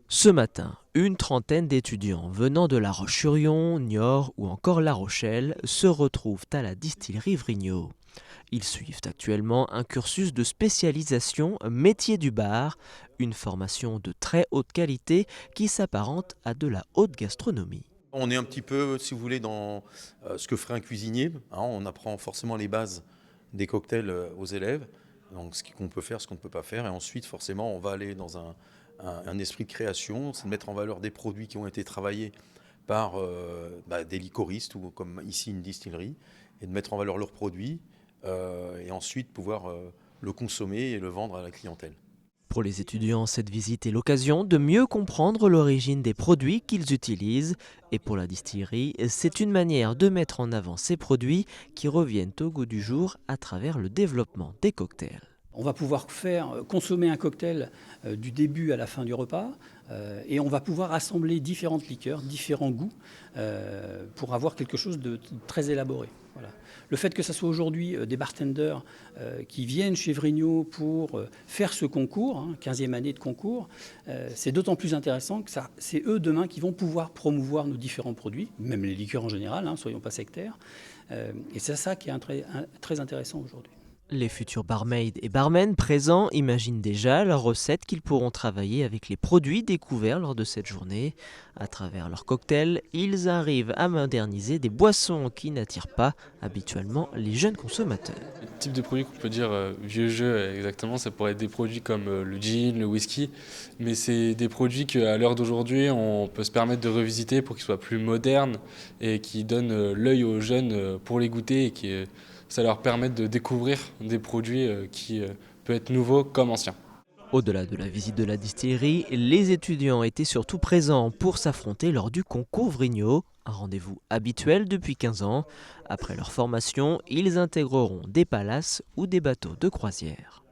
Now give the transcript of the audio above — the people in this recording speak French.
Ce matin, une trentaine d'étudiants venant de La Roche-sur-Yon, Niort ou encore La Rochelle se retrouvent à la distillerie Vrignot. Ils suivent actuellement un cursus de spécialisation métier du bar, une formation de très haute qualité qui s'apparente à de la haute gastronomie. On est un petit peu, si vous voulez, dans ce que ferait un cuisinier, hein. On apprend forcément les bases des cocktails aux élèves, donc ce qu'on peut faire, ce qu'on ne peut pas faire. Et ensuite, forcément, on va aller dans un esprit de création, c'est de mettre en valeur des produits qui ont été travaillés par des liquoristes ou comme ici une distillerie, et de mettre en valeur leurs produits et ensuite pouvoir le consommer et le vendre à la clientèle. Pour les étudiants, cette visite est l'occasion de mieux comprendre l'origine des produits qu'ils utilisent. Et pour la distillerie, c'est une manière de mettre en avant ces produits qui reviennent au goût du jour à travers le développement des cocktails. On va pouvoir consommer un cocktail du début à la fin du repas et on va pouvoir assembler différentes liqueurs, différents goûts pour avoir quelque chose de très élaboré. Voilà. Le fait que ce soit aujourd'hui des bartenders qui viennent chez Vrignot pour faire ce concours, 15e année de concours, c'est d'autant plus intéressant que c'est eux demain qui vont pouvoir promouvoir nos différents produits, même les liqueurs en général, soyons pas sectaires. Et c'est ça qui est très intéressant aujourd'hui. Les futurs barmaids et barmen présents imaginent déjà leurs recettes qu'ils pourront travailler avec les produits découverts lors de cette journée. À travers leurs cocktails, ils arrivent à moderniser des boissons qui n'attirent pas habituellement les jeunes consommateurs. Le type de produit qu'on peut dire vieux jeu exactement, ça pourrait être des produits comme le gin, le whisky, mais c'est des produits qu'à l'heure d'aujourd'hui on peut se permettre de revisiter pour qu'ils soient plus modernes et qui donnent l'œil aux jeunes pour les goûter et qui ça leur permet de découvrir des produits qui peuvent être nouveaux comme anciens. Au-delà de la visite de la distillerie, les étudiants étaient surtout présents pour s'affronter lors du concours Vrignot, un rendez-vous habituel depuis 15 ans. Après leur formation, ils intégreront des palaces ou des bateaux de croisière.